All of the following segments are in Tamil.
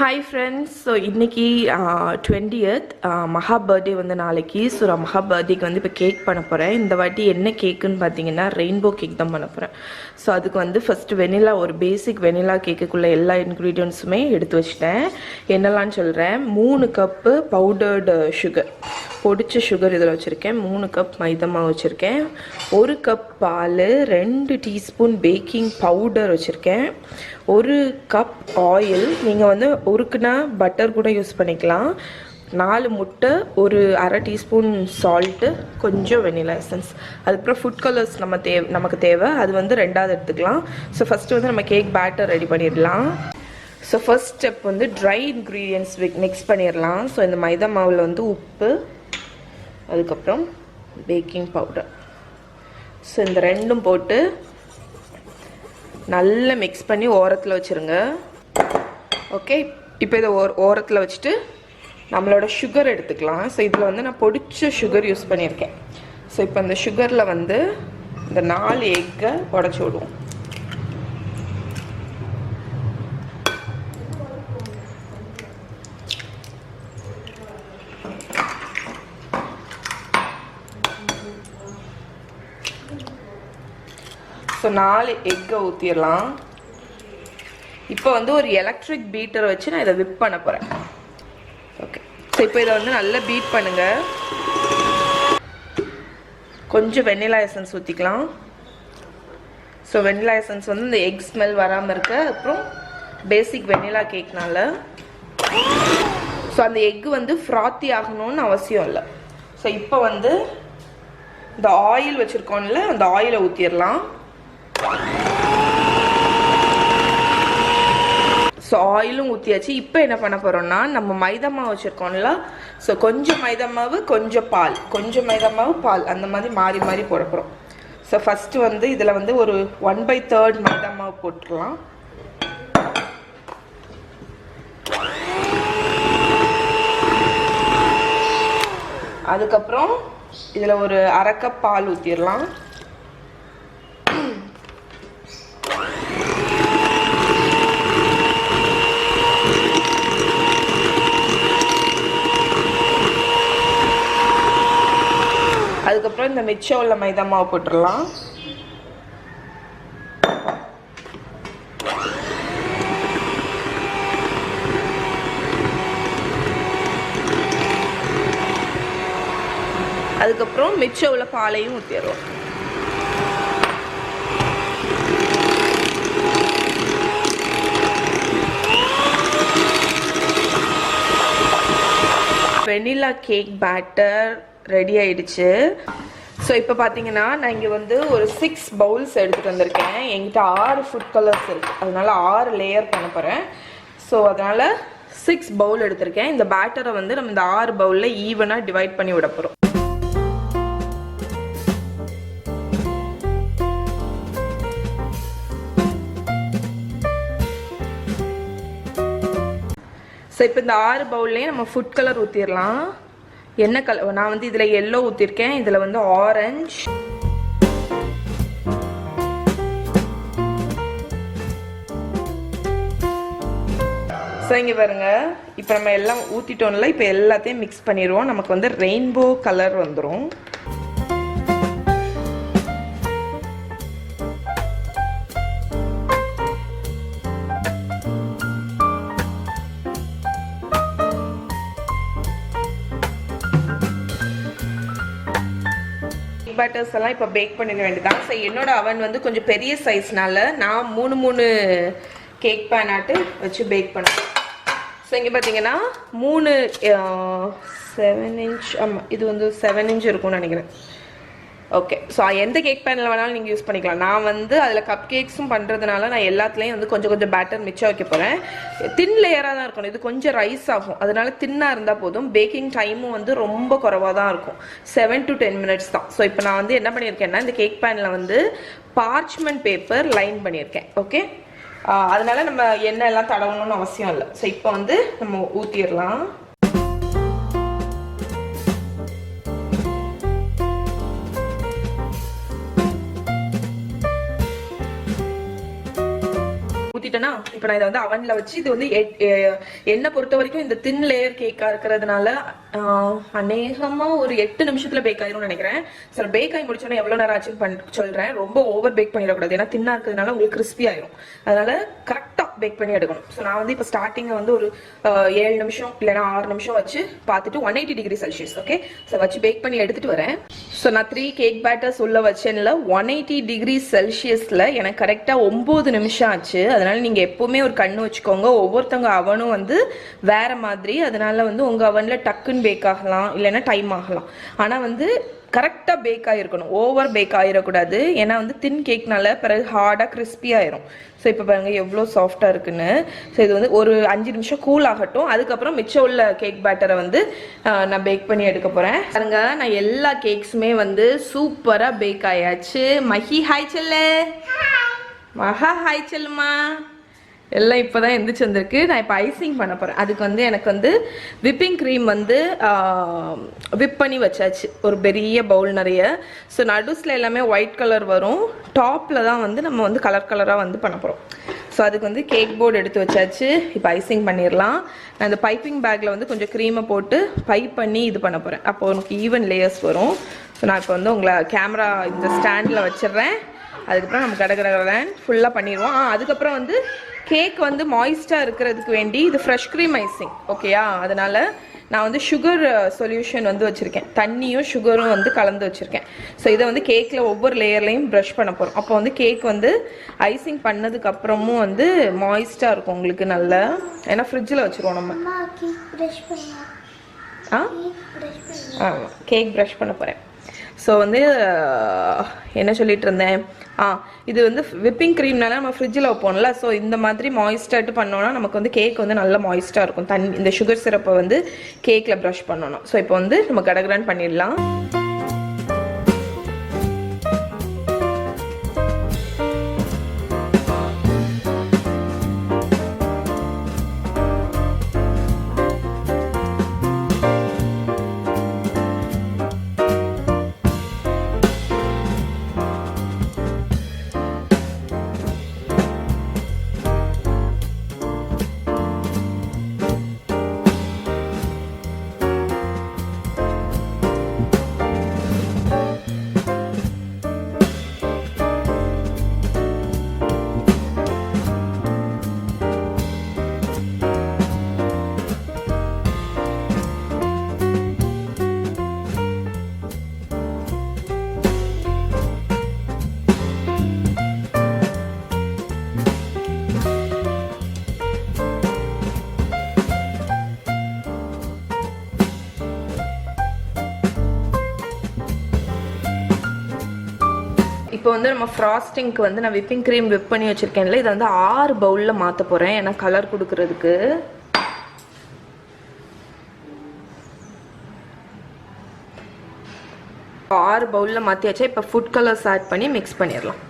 Hi friends, so இன்னைக்கு 20th மகா பர்த்டே வந்து நாளைக்கு. ஸோ நான் மகா பர்த்டேக்கு வந்து இப்போ கேக் பண்ண போகிறேன். இந்த வாட்டி என்ன கேக்குன்னு பார்த்தீங்கன்னா ரெயின்போ கேக் தான் பண்ண போகிறேன். ஸோ அதுக்கு வந்து ஃபஸ்ட்டு வெனிலா, ஒரு பேசிக் வெனிலா கேக்குக்குள்ளே எல்லா இன்க்ரீடியன்ஸுமே எடுத்து வச்சிட்டேன். என்னெல்லாம்னு சொல்கிறேன். 3 கப்பு பவுடர்டு சுகர், பொடிச்ச சுகர் இதில் வச்சுருக்கேன். 3 கப் மைதா மாவு வச்சுருக்கேன். 1 கப் பால், 2 டீஸ்பூன் பேக்கிங் பவுடர் வச்சுருக்கேன். 1 கப் ஆயில், நீங்கள் வந்து உருக்குனா பட்டர் கூட யூஸ் பண்ணிக்கலாம். 4 முட்டை, ஒரு அரை டீஸ்பூன் சால்ட்டு, கொஞ்சம் வெனிலா எசன்ஸ். அதுக்கப்புறம் ஃபுட் கலர்ஸ் நமக்கு தேவை, அது வந்து 2வது எடுத்துக்கலாம். ஸோ ஃபஸ்ட்டு வந்து நம்ம கேக் பேட்டர் ரெடி பண்ணிடலாம். ஸோ ஃபர்ஸ்ட் ஸ்டெப் வந்து ட்ரை இன்க்ரீடியன்ட்ஸ் மிக்ஸ் பண்ணிடலாம். ஸோ இந்த மைதா மாவில் வந்து உப்பு, அதுக்கப்புறம் பேக்கிங் பவுடர், ஸோ இந்த ரெண்டும் போட்டு நல்லா மிக்ஸ் பண்ணி ஓரத்தில் வச்சுருங்க. ஓகே, இப்போ இதை ஓரத்தில் வச்சுட்டு நம்மளோட சுகர் எடுத்துக்கலாம். ஸோ இதில் வந்து நான் பொடிச்ச சுகர் யூஸ் பண்ணியிருக்கேன். ஸோ இப்போ இந்த சுகரில் வந்து இந்த 4 எக்கை உடச்சி விடுவோம். ஸோ 4 எக்கை ஊற்றிடலாம். இப்போ வந்து ஒரு எலக்ட்ரிக் பீட்டரை வச்சு நான் இதை விப் பண்ண போகிறேன். ஓகே, ஸோ இப்போ இதை வந்து நல்லா பீட் பண்ணுங்கள். கொஞ்சம் வெண்ணிலா எசன்ஸ் ஊற்றிக்கலாம். ஸோ வெண்ணிலா எசன்ஸ் வந்து இந்த எக் ஸ்மெல் வராமல் இருக்க, அப்புறம் பேசிக் வெண்ணிலா கேக்னால. ஸோ அந்த எக்கு வந்து ஃப்ராத்தி ஆகணும்னு அவசியம் இல்லை. ஸோ இப்போ வந்து இந்த ஆயில் வச்சுருக்கோம்ல, அந்த ஆயிலை ஊற்றிடலாம். ஸோ ஆயிலும் ஊற்றியாச்சு. இப்போ என்ன பண்ண போகிறோம்னா, நம்ம மைதா மாவு வச்சுருக்கோம்ல, ஸோ கொஞ்சம் மைதா மாவு, கொஞ்சம் பால், கொஞ்சம் மைதா மாவு, பால், அந்த மாதிரி மாறி மாறி போட போகிறோம். ஸோ ஃபஸ்ட்டு வந்து இதில் வந்து ஒரு 1/3 மைதா மாவு போட்டுடலாம். அதுக்கப்புறம் இதில் ஒரு அரை கப் பால் ஊற்றிடலாம். அதுக்கப்புறம் இந்த மிச்சம் உள்ள மைதா மாவு போட்டுடலாம். அதுக்கப்புறம் மிச்சம் உள்ள பாலையும் ஊற்றிடுறோம். வெனிலா கேக் பேட்டர் ரெடி ஆயிடுச்சு. ஸோ இப்போ பார்த்தீங்கன்னா நான் இங்கே வந்து ஒரு 6 பவுல்ஸ் எடுத்துகிட்டு வந்திருக்கேன். என்கிட்ட 6 ஃபுட் கலர்ஸ் இருக்குது, அதனால 6 லேயர் பண்ண போகிறேன். ஸோ அதனால் 6 பவுல் எடுத்திருக்கேன். இந்த பேட்டரை வந்து நம்ம இந்த 6 பவுலில் ஈவனாக டிவைட் பண்ணி விட போகிறோம். ஸோ இப்போ இந்த 6 பவுல்லையும் நம்ம ஃபுட் கலர் ஊற்றிடலாம். என்ன கலர்? நான் வந்து இதில் எல்லோ ஊற்றிருக்கேன், இதில் வந்து ஆரஞ்சு, ஸோ இங்கே பாருங்க. இப்போ நம்ம எல்லாம் ஊற்றிட்டோம்ல, இப்போ எல்லாத்தையும் மிக்ஸ் பண்ணிடுவோம். நமக்கு வந்து ரெயின்போ கலர் வந்துடும். பேட்டர்ஸ் எல்லாம் இப்போ பேக் பண்ணிட வேண்டியதான். ஸோ என்னோட அவன் வந்து கொஞ்சம் பெரிய சைஸ்னால நான் 3 கேக் பேன் ஆட்டு வச்சு பேக் பண்ணேன். ஸோ இங்கே பார்த்தீங்கன்னா 7 இன்ச், ஆமாம் இது வந்து 7 இன்ச் இருக்கும்னு நினைக்கிறேன். ஓகே, ஸோ எந்த கேக் பேனில் வேணாலும் நீங்கள் யூஸ் பண்ணிக்கலாம். நான் வந்து அதில் கப் கேக்ஸும் பண்ணுறதுனால நான் எல்லாத்துலேயும் வந்து கொஞ்சம் கொஞ்சம் பேட்டர் மிச்சம் வைக்க போகிறேன். தின் லேயராக தான் இருக்கணும். இது கொஞ்சம் ரைஸ் ஆகும், அதனால தின்னாக இருந்தால் போதும். பேக்கிங் டைமும் வந்து ரொம்ப குறைவாக தான் இருக்கும், 7 to 10 minutes தான். ஸோ இப்போ நான் வந்து என்ன பண்ணியிருக்கேன்னா, இந்த கேக் பேனில் வந்து பார்ச்மெண்ட் பேப்பர் லைன் பண்ணியிருக்கேன். ஓகே, அதனால நம்ம எண்ணெய் எல்லாம் தடவணும்னு அவசியம் இல்லை. ஸோ இப்போ வந்து நம்ம ஊற்றிடலாம். ஊற்றிட்டேன்னா இப்போ நான் இதை வந்து அவனில் வச்சு இது வந்து என்னை பொறுத்த வரைக்கும் இந்த தின் லேயர் கேக்காக இருக்கிறதுனால அநேகமாக ஒரு 8 நிமிஷத்தில் பேக் ஆயிரும்னு நினைக்கிறேன். சார் பேக் ஆகி முடிச்சோன்னா எவ்வளோ நேரம் ஆச்சுன்னு சொல்கிறேன். ரொம்ப ஓவர் பேக் பண்ணிடக்கூடாது, ஏன்னா தின்னாக இருக்கிறதுனால உங்களுக்கு கிறிஸ்பி ஆயிரும். அதனால கரெக்டாக பேக் பண்ணி எடுக்கணும். ஸோ நான் வந்து இப்போ ஸ்டார்டிங்கில் வந்து ஒரு 7 நிமிஷம் இல்லைன்னா 6 நிமிஷம் வச்சு பார்த்துட்டு 180 டிகிரி செல்சியஸ் ஓகே ஸோ வச்சு பேக் பண்ணி எடுத்துகிட்டு வரேன். ஸோ நான் 3 கேக் பேட்டர்ஸ் உள்ள வச்சேன்ல 180 டிகிரி செல்சியஸில் எனக்கு கரெக்டாக 9 நிமிஷம் ஆச்சு. அதனால நீங்கள் எப்போவுமே ஒரு கண்ணு வச்சுக்கோங்க. ஒவ்வொருத்தவங்க அவனும் வந்து வேற மாதிரி, அதனால வந்து உங்கள் அவனில் டக்குன்னு பேக் ஆகலாம் இல்லைன்னா டைம் ஆகலாம். ஆனால் வந்து கரெக்டாக பேக் ஆகிருக்கணும், ஓவர் பேக் ஆகிடக்கூடாது. ஏன்னா வந்து தின் கேக்னால பிறகு ஹார்டாக கிறிஸ்பி ஆயிரும். ஸோ இப்போ பாருங்கள் எவ்வளோ சாஃப்டாக இருக்குன்னு. ஸோ இது வந்து ஒரு 5 நிமிஷம் கூல் ஆகட்டும். அதுக்கப்புறம் மிச்சம் உள்ள கேக் பேட்டரை வந்து நான் பேக் பண்ணி எடுக்க போகிறேன். பாருங்க நான் எல்லா கேக்ஸுமே வந்து சூப்பராக பேக் ஆயாச்சு. மஹி ஹாய் செல்ல, மஹா ஹாய் செல்லுமா, எல்லாம் இப்போ தான் எந்திரிச்சு வந்திருக்கு. நான் இப்போ ஐசிங் பண்ண போகிறேன். அதுக்கு வந்து எனக்கு வந்து விப்பிங் க்ரீம் வந்து விப் பண்ணி வச்சாச்சு ஒரு பெரிய பவுல் நிறைய. ஸோ நடுஸில் எல்லாமே ஒயிட் கலர் வரும், டாப்பில் தான் வந்து நம்ம வந்து கலர் கலராக வந்து பண்ண போகிறோம். ஸோ அதுக்கு வந்து கேக் போர்டு எடுத்து வச்சாச்சு. இப்போ ஐசிங் பண்ணிடலாம். நான் இந்த பைப்பிங் பேக்கில் வந்து கொஞ்சம் க்ரீமை போட்டு பைப் பண்ணி இது பண்ண போகிறேன். அப்போது உனக்கு ஈவன் லேயர்ஸ் வரும். ஸோ நான் இப்போ வந்து உங்களை கேமரா இந்த ஸ்டாண்டில் வச்சிடுறேன். அதுக்கப்புறம் நம்ம கடகடகடன் ஃபுல்லாக பண்ணிடுவோம். அதுக்கப்புறம் வந்து கேக் வந்து மாய்ஸ்டாக இருக்கிறதுக்கு வேண்டி இது ஃப்ரெஷ் க்ரீம் ஐசிங் ஓகேயா. அதனால் நான் வந்து சுகர் சொல்யூஷன் வந்து வச்சுருக்கேன், தண்ணியும் சுகரும் வந்து கலந்து வச்சுருக்கேன். ஸோ இதை வந்து கேக்கில் ஒவ்வொரு லேயர்லையும் ப்ரஷ் பண்ண போகிறோம். அப்போ வந்து கேக் வந்து ஐசிங் பண்ணதுக்கப்புறமும் வந்து மாய்ஸ்டாக இருக்கும் உங்களுக்கு நல்லா. ஏன்னா ஃப்ரிட்ஜில் வச்சுருவோம் நம்ம. கேக் ப்ரஷ் பண்ண போகிறேன். ஸோ வந்து என்ன சொல்லிட்டு இருந்தேன், இது வந்து விப்பிங் க்ரீம்னால நம்ம ஃப்ரிட்ஜில் வைப்போம்ல. ஸோ இந்த மாதிரி மாய்ஸ்டாட்டு பண்ணோன்னா நமக்கு வந்து கேக் வந்து நல்லா மாய்ஸ்டாக இருக்கும். இந்த சுகர் சிரப்பை வந்து கேக்கில் ப்ரஷ் பண்ணணும். ஸோ இப்போ வந்து நம்ம கடகடான்னு பண்ணிடலாம். இப்போ வந்து நம்ம ஃப்ராஸ்டிங்க்கு வந்து நான் விப்பிங் க்ரீம் விப் பண்ணி வச்சுருக்கேன்ல, இதை வந்து 6 பவுலில் மாற்ற போகிறேன். ஏன்னா கலர் கொடுக்கறதுக்கு. இப்போ 6 பவுலில் மாற்றியாச்சா. இப்போ ஃபுட் கலர்ஸ் ஆட் பண்ணி மிக்ஸ் பண்ணிடலாம்.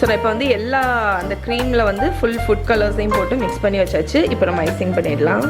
ஸோ நான் இப்போ வந்து எல்லா அந்த க்ரீமில் வந்து ஃபுல் ஃபுட் கலர்ஸையும் போட்டு மிக்ஸ் பண்ணி வச்சாச்சு. இப்போ நம்ம ஐசிங் பண்ணிடலாம்.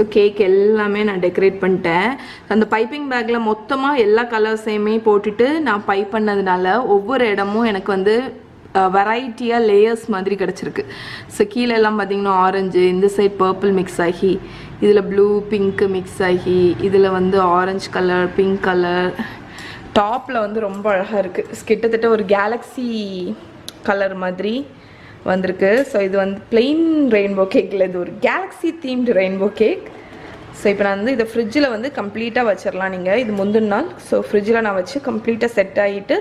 ஸோ கேக் எல்லாமே நான் டெக்கரேட் பண்ணிட்டேன். அந்த பைப்பிங் பேக்கில் மொத்தமாக எல்லா கலர்ஸையுமே போட்டுட்டு நான் பைப் பண்ணதுனால ஒவ்வொரு இடமும் எனக்கு வந்து வெரைட்டியாக லேயர்ஸ் மாதிரி கிடச்சிருக்கு. ஸோ கீழே எல்லாம் பார்த்திங்கன்னா ஆரஞ்சு, இந்த சைட் பர்பிள் மிக்ஸ் ஆகி, இதில் ப்ளூ பிங்க்கு மிக்ஸ் ஆகி, இதில் வந்து ஆரஞ்சு கலர், பிங்க் கலர், டாப்பில் வந்து ரொம்ப அழகாக இருக்குது. கிட்டத்தட்ட ஒரு கேலக்ஸி கலர் மாதிரி வந்திருக்கு. ஸோ இது வந்து பிளெயின் ரெயின்போ கேக்கில் இது ஒரு Galaxy themed rainbow cake. So இப்போ நான் வந்து இதை ஃப்ரிட்ஜில் வந்து கம்ப்ளீட்டாக வச்சிடலாம். நீங்கள் இது முந்தின நாள் ஸோ ஃப்ரிட்ஜில் நான் வச்சு கம்ப்ளீட்டாக செட் ஆகிட்டு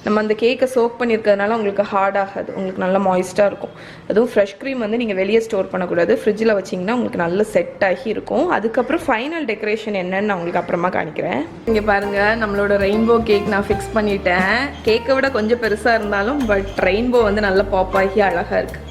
நம்ம அந்த கேக்கை சோக் பண்ணியிருக்கிறதுனால உங்களுக்கு ஹார்ட் ஆகாது, உங்களுக்கு நல்லா மாய்ஸ்ட்டாக இருக்கும். அதுவும் ஃப்ரெஷ் க்ரீம் வந்து நீங்கள் வெளியே ஸ்டோர் பண்ணக்கூடாது, ஃப்ரிட்ஜில் வச்சிங்கன்னா உங்களுக்கு நல்ல செட் ஆகி இருக்கும். அதுக்கப்புறம் ஃபைனல் டெக்கரேஷன் என்னன்னு நான் உங்களுக்கு அப்புறமா காணிக்கிறேன். இங்கே பாருங்கள், நம்மளோட ரெயின்போ கேக் நான் ஃபிக்ஸ் பண்ணிட்டேன். கேக்கை விட கொஞ்சம் பெருசாக இருந்தாலும் பட் ரெயின்போ வந்து நல்லா பாப் ஆகி அழகாக இருக்குது.